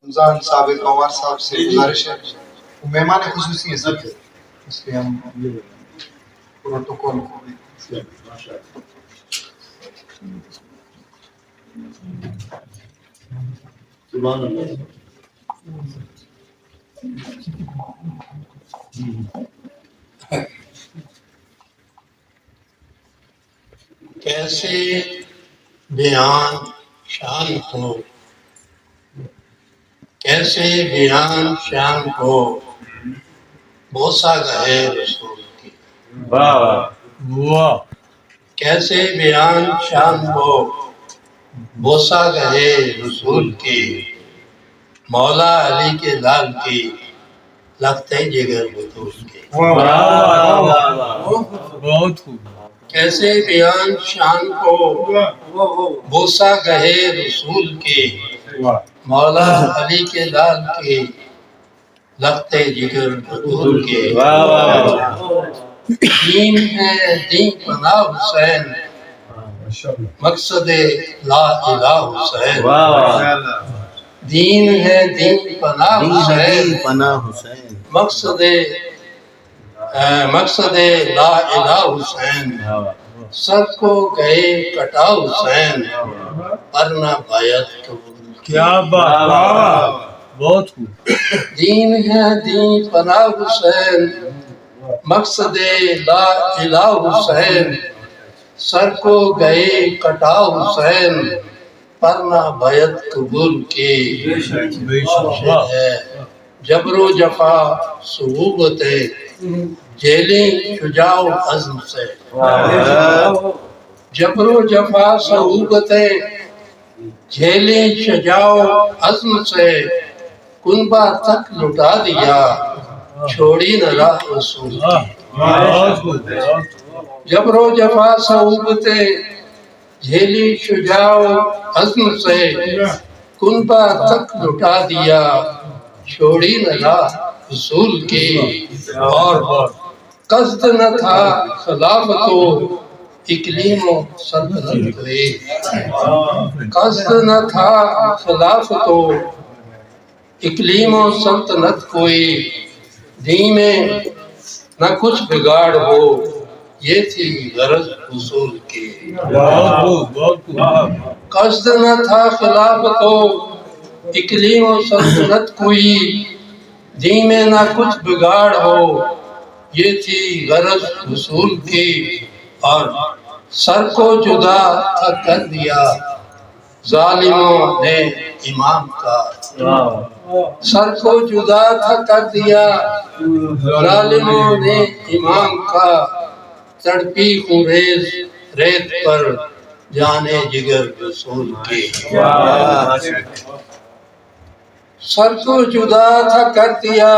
رمضان صابر پنوار صاحب سے گزارش ہے، وہ مہمان خصوصی ہیں سب اس لیے ہم پروٹوکول کو بھی سبحان اللہ۔ کیسے بیان شان ہو، کیسے بیان شان ہو، بوسہ گہے رسول کی۔ واہ کیسے بیان شان ہو، بوسہ گہے رسول کی، مولا علی کے لال کی، لگتے جگر بطول کی۔ بہت خوب۔ کیسے بیان شان ہو، بوسہ گہے رسول کی، مولا علی کے لال کی، لگتے جگر بطول کے۔ دین ہے دین پناہ حسین، مقصد لا الہ حسین۔ دین ہے دین پناہ حسین، مقصد لا الہ حسین۔ سب کو گئے کٹا حسین، ورنہ بیعت قبول کی۔ کیا بات، بہت خوب۔ دین ہے دین پناہ حسین، مقصد لا الہ حسین۔ سر کو گئے کٹا حسین، ورنہ بیعت قبول کی۔ جبر و جفا صعوبتیں جھیلیں شجاع و عزم سے۔ جبر و جفا صعوبتیں جھیلیں شجاع و عزم سے، کنبہ تک لٹا دیا چھوڑی نہ راہ رسول کی۔ جبر و جفا صعوبتیں جھیلی شجاع و عزم سے، کنبہ تک لٹا دیا چھوڑی نہ راہ رسول کی۔ اور قصد نہ تھا خلافت و اقلیم و سلطنت کوئی، قصد نہ تھا خلافت و اقلیم و سلطنت کوئی، دین میں نہ کچھ بگاڑ ہو، یہ تھی غرض حصول کی۔ قصد نہ تھا خلافت و اقلیم و سلطنت کوئی، دین میں نہ کچھ بگاڑ ہو، یہ تھی غرض حصول کی۔ اور سر کو جدا تھا کر دیا ظالموں نے امام کا، سر کو جدا تھا کر دیا ظالموں نے امام کا، تڑپی خونریز ریت پر جانے جگر رسول کی۔ سر کو جدا تھا کر دیا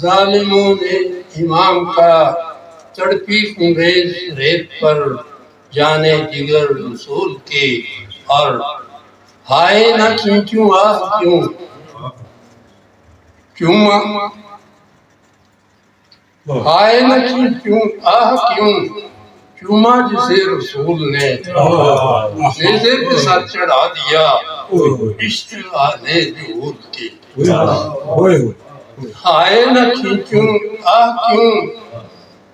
ظالموں نے امام کا، تڑپی خونریز ریت پر جانے جگر رسول کی۔ اور ہائے نہ کھینچوں آہ کیوں، ہائے نہ کھینچوں آہ کیوں، چوما جسے رسول نے نیزے کے ساتھ چڑھا دیا اشتہار جہود کی۔ ہائے نہ کھینچوں آہ کیوں،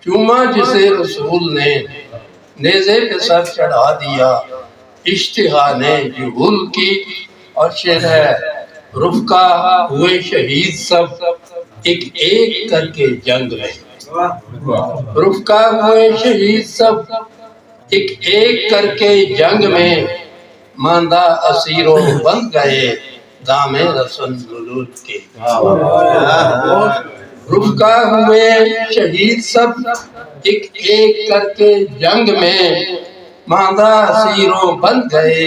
چوما جسے رسول نے نیزے کے سر چڑھا دیا اشتہار جہود کی۔ اور شعر ہے، رفقا ہوئے شہید سب ایک ایک کر کے جنگ میں، رفقا ہوئے شہید سب ایک ایک کر کے جنگ میں، ماندہ اسیروں بن گئے دام رسن ملول کے۔ رفقا ہوئے شہید سب ایک ایک کر کے جنگ میں، ماندہ اسیروں بن گئے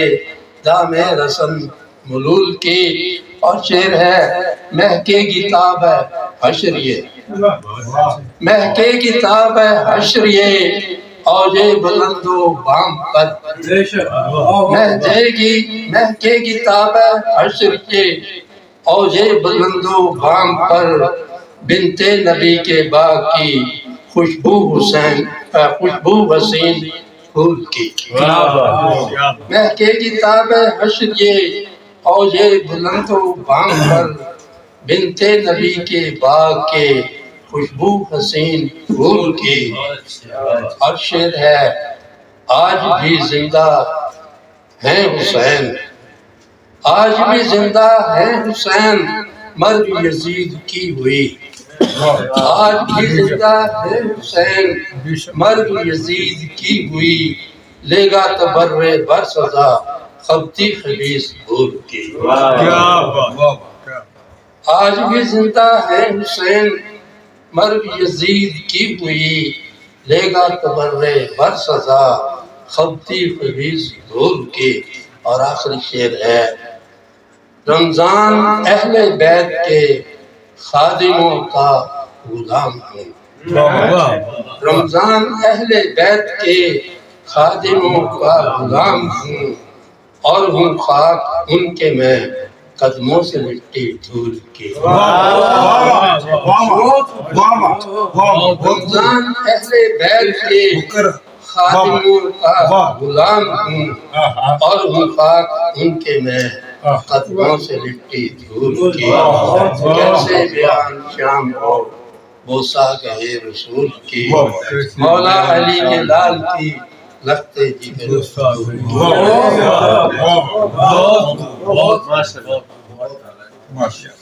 دام رسن ملول کی۔ اور شعر ہے، مہکے کتاب ہے حشر یہ، مہکے کتاب ہے حشر یہ، اوج بلند و بام پر، مہکے کتاب ہے حشر یہ، اوج بلند و بام پر، بنت نبی کے باغ کی خوشبو حسین خوشبو حسین پھول کی۔ مہکے کتاب ہے حشر یہ، اور یہ بلند و بام پر بنتے نبی کے باغ کے خوشبو حسین پھول کی. اب شعر ہے آج بھی زندہ ہیں حسین، آج بھی زندہ ہیں حسین، مرگ یزید کی ہوئی. آج بھی زندہ ہے حسین، مرگ یزید کی ہوئی، لے گا تبرے بر سزا خبتی خبیث بھول کی. آج بھی زندہ ہے حسین، مرگ یزید کی ہوئی، لے گا تبرے بر سزا خبتی خبیث بھول کی. اور آخری شعر ہے رمضان اہل بیت کے خادموں کا غلام ہوں. رمضان اہل بیت کے خادموں کا غلام ہوں، اور ہوں خاک ان کے میں قدموں سے مٹی دھول کی. رمضان اہل بیت کے خادموں کا غلام ہوں، اور ہوں خاک ان کے میں قدموں سے مٹی دھول کی. کیسے بیان شام ہو بوسا گہے رسول کی، مولا علی کے لال کی لگتے جگر رسول کی. ماشاءاللہ.